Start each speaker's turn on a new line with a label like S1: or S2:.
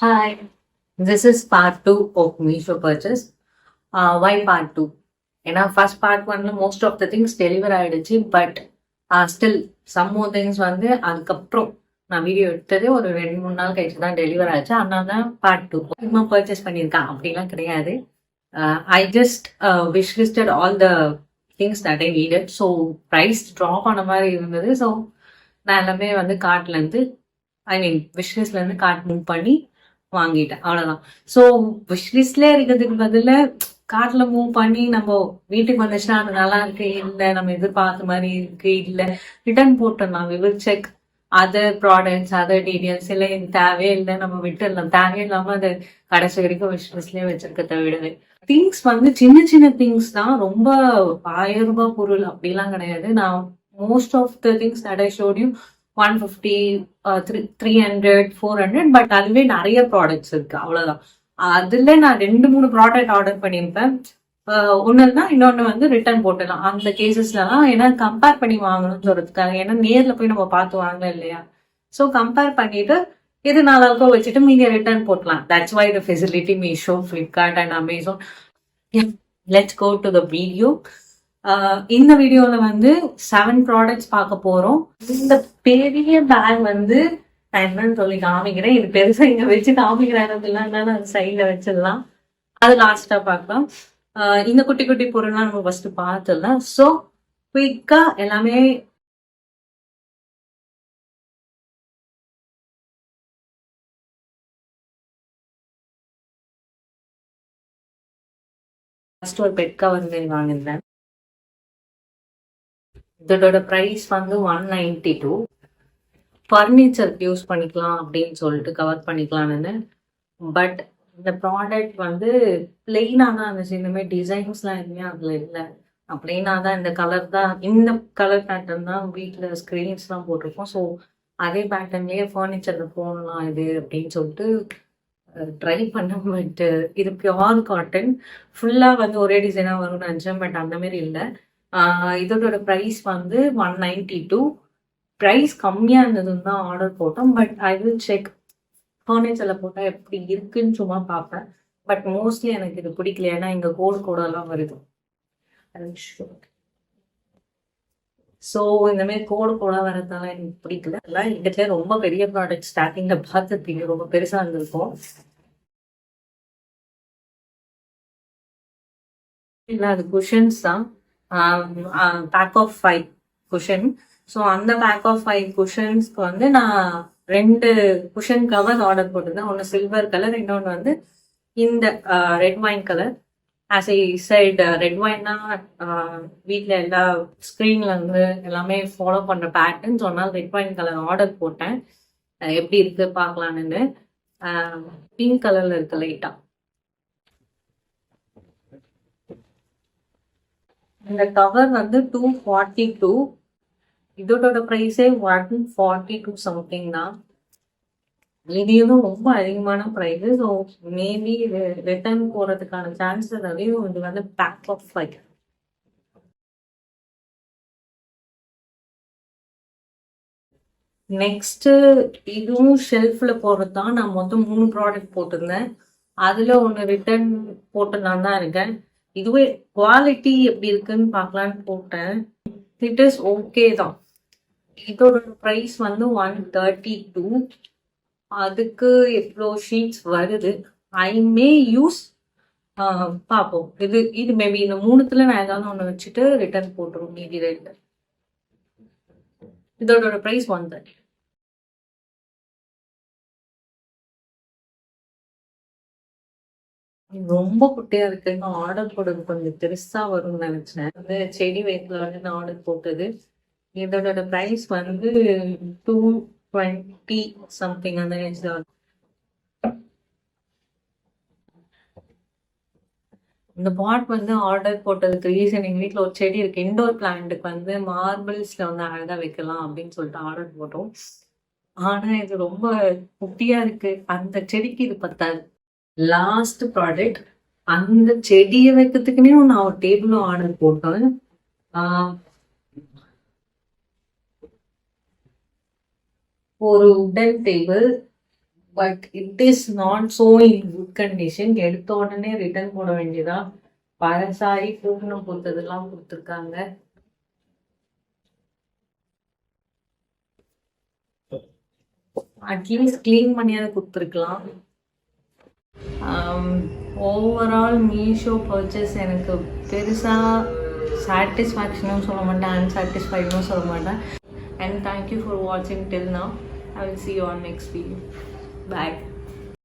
S1: Hi, this is part 2 of Meesho purchase. Why part 2? ஏன்னா first part வந்து most of the things deliver ஆயிடுச்சு. But still some more things வந்து அதுக்கப்புறம் நான் video எடுத்ததே ஒரு 2-3 நாள் கழிச்சு தான் டெலிவர் ஆச்சு. அதனால தான் பார்ட் 2 இன்னும் பர்ச்சேஸ் பண்ணியிருக்கேன் அப்படிலாம் கிடையாது. I just wish listed all the things that I needed. So price drop ஆன மாதிரி இருந்தது. ஸோ நான் எல்லாமே வந்து கார்ட்லேருந்து விஷ்லிஸ்ட்லேருந்து கார்ட் மூவ் பண்ணி வாங்கிட்டேன். அவ்வளவுதான். ஸோ விஷ்லிஸ்ட்ல இருக்கிறதுக்கு பதில கார்ட்ல மூவ் பண்ணி நம்ம வீட்டுக்கு வந்துச்சுன்னா அது நல்லா இருக்கு இல்ல நம்ம எதிர்பார்த்த மாதிரி இருக்கு இல்ல ரிட்டர்ன் போட்டுடலாம். We will check other products other details இல்லை இது தேவையே இல்லை நம்ம விட்டுடலாம். தேவையில்லாம அது கடைசி வரைக்கும் விஷ்லிஸ்ட்லயே வச்சிருக்கத விடவே திங்ஸ் வந்து சின்ன சின்ன திங்ஸ் தான். ரொம்ப 1000 ரூபாய் பொருள் அப்படிலாம் கிடையாது. நான் most of the things that I showed you 150, 300, 400. But அதுவே நிறைய ப்ராடக்ட்ஸ் இருக்கு. அவ்வளவுதான். அதுல நான் 2-3 ப்ராடக்ட் ஆர்டர் பண்ணியிருப்பேன். ஒண்ணுன்னா இன்னொன்னு வந்து ரிட்டர்ன் போட்டுடலாம் அந்த கேசஸ்லாம். ஏன்னா கம்பேர் பண்ணி வாங்கணும்னு சொல்றதுக்காக. ஏன்னா நேர்ல போய் நம்ம பார்த்து வாங்கலாம் இல்லையா. ஸோ கம்பேர் பண்ணிட்டு எது நல்லா இருக்கோ வச்சுட்டு மீதியை ரிட்டர்ன் போட்டலாம். That's why the facility Meesho, Flipkart and Amazon. Let's go to the video. இந்த வீடியோல வந்து 7 ப்ராடக்ட்ஸ் பார்க்க போறோம். இந்த பெரிய பேக் வந்து நான் என்னன்னு சொல்லி காமிக்கிறேன். இது பெருசா இங்க வச்சு காமிக்கிறேன் அது சைட்ல வச்சிடலாம். அது லாஸ்டா பார்க்கலாம். இந்த குட்டி குட்டி பொருள்லாம் நம்ம ஃபர்ஸ்ட் பார்த்துடலாம். ஸோ குயிக்கா எல்லாமே ஃபர்ஸ்ட் ஒரு பெட் கவர் வாங்கியிருந்தேன். இதோட ப்ரைஸ் வந்து 192. ஃபர்னிச்சருக்கு யூஸ் பண்ணிக்கலாம் அப்படின்னு சொல்லிட்டு கவர் பண்ணிக்கலாம்னு. பட் இந்த ப்ராடக்ட் வந்து பிளெயினாக தான் இருந்துச்சு. இந்த மாதிரி டிசைன்ஸ்லாம் எதுவுமே அதில் இல்லை. பிளெயினாக தான் இந்த கலர் தான், இந்த கலர் பேட்டர்ன் தான் வீட்டில் ஸ்க்ரீன்ஸ்லாம் போட்டிருக்கோம். ஸோ அதே பேட்டர்ன்லேயே ஃபர்னிச்சரில் போடலாம் இது அப்படின்னு சொல்லிட்டு ட்ரை பண்ணேன். பட் இது பியோர் காட்டன் ஃபுல்லாக வந்து ஒரே டிசைனாக வரும்னு நினச்சேன். பட் அந்த மாதிரி இல்லை. இதோட ப்ரைஸ் வந்து 192. ப்ரைஸ் கம்மியாக இருந்ததுன்னு தான் ஆர்டர் போட்டோம். பட் ஐ வில் செக் ஃபர்னிச்சரில் போட்டால் எப்படி இருக்குன்னு சும்மா பார்ப்பேன். பட் மோஸ்ட்லி எனக்கு இது பிடிக்கல. ஏன்னா இங்கே கோடெல்லாம் வருது. ஸோ இந்த மாதிரி கோடா வரதால எனக்கு பிடிக்கல. எல்லாம் எங்கிட்ட ரொம்ப பெரிய ப்ராடக்ட் ஸ்டார்டிங்கில் பார்த்துருப்பீங்க, ரொம்ப பெருசாக இருந்திருக்கும். இல்லை அது குஷன்ஸ் தான். Pack of 5 cushion. ஸோ அந்த பேக் ஆஃப் 5 குஷன்ஸ்க்கு வந்து நான் 2 குஷன் கவர் ஆர்டர் போட்டிருந்தேன். ஒன்று சில்வர் கலர், இன்னொன்று வந்து இந்த red wine colour. As I said red வைன்னா வீட்டில் எல்லா ஸ்க்ரீன்ல வந்து எல்லாமே ஃபாலோ பண்ணுற பேட்டர்ன் சொன்னால் ரெட் வைன் கலர் ஆர்டர் போட்டேன். எப்படி இருக்கு பார்க்கலான்னு. பிங்க் கலர்ல இருக்கு லைட்டா. இந்த கவர் வந்து 242. இதோட ப்ரைஸே 142 சம்திங் தான். இதுவும் ரொம்ப அதிகமான ப்ரைஸ். ஸோ மேபி இது ரிட்டர்ன் போறதுக்கான சான்சஸ் அதிகம். இது வந்து பேக் ஆஃப் 5. நெக்ஸ்ட் இதுவும் ஷெல்ஃப்ல போடுறது தான். நான் மொத்தம் 3 ப்ராடக்ட் போட்டிருந்தேன். அதுல ஒன்று ரிட்டர்ன் போட்டுலாம் தான் இருக்கேன். இதுவே குவாலிட்டி எப்படி இருக்குன்னு பார்க்கலான்னு போட்டேன். இட் இஸ் ஓகே தான். இதோட ப்ரைஸ் வந்து 132. அதுக்கு எவ்வளோ ஷீட்ஸ் வருது. ஐ மே யூஸ் பார்ப்போம். இது மேபி இந்த 3த்துல நான் ஏதாவது ஒன்று வச்சுட்டு ரிட்டர்ன் போட்டுருவோம் மீதி 2. இதோட ப்ரைஸ் 130. ரொம்ப குட்டியா இருக்கு. நான் ஆர்டர் போட்டது கொஞ்சம் பெருசா வரும்னு நினைச்சேன். வந்து செடி வைக்கலான்னு நான் ஆர்டர் போட்டது. இதோட ப்ரைஸ் வந்து 220 சம்திங் அந்த ரேஞ்ச் தான். இந்த பாட் வந்து ஆர்டர் போட்டதுக்கு ரீசன், எங்க வீட்டில் ஒரு செடி இருக்கு. இண்டோர் பிளான்ட்டுக்கு வந்து மார்பிள்ஸ்ல வந்து அழகா வைக்கலாம் அப்படின்னு சொல்லிட்டு ஆர்டர் போட்டோம். ஆனா இது ரொம்ப குட்டியா இருக்கு. அந்த செடிக்கு இது பத்தாது. லாஸ்ட் ப்ராடக்ட், அந்த செடியை வைக்கிறதுக்குன்னே நான் ஒரு டேபிளும் ஆர்டர் போட்டேன். ஒரு உடன் table but it is not so in good condition. எடுத்த உடனே ரிட்டர்ன் போட வேண்டியதா. பழசாரி பூர்ணம் கொடுத்ததெல்லாம் கொடுத்துருக்காங்க. அட்லீஸ்ட் க்ளீன் பண்ணியாவது கொடுத்துருக்கலாம். ஓவரால் மீஷோ பர்ச்சேஸ் எனக்கு பெருசாக சாட்டிஸ்ஃபேக்ஷனும் சொல்ல மாட்டேன், அன்சாட்டிஸ்ஃபைடும் சொல்ல மாட்டேன். And thank you for watching till now. I will see you on next video. Bye.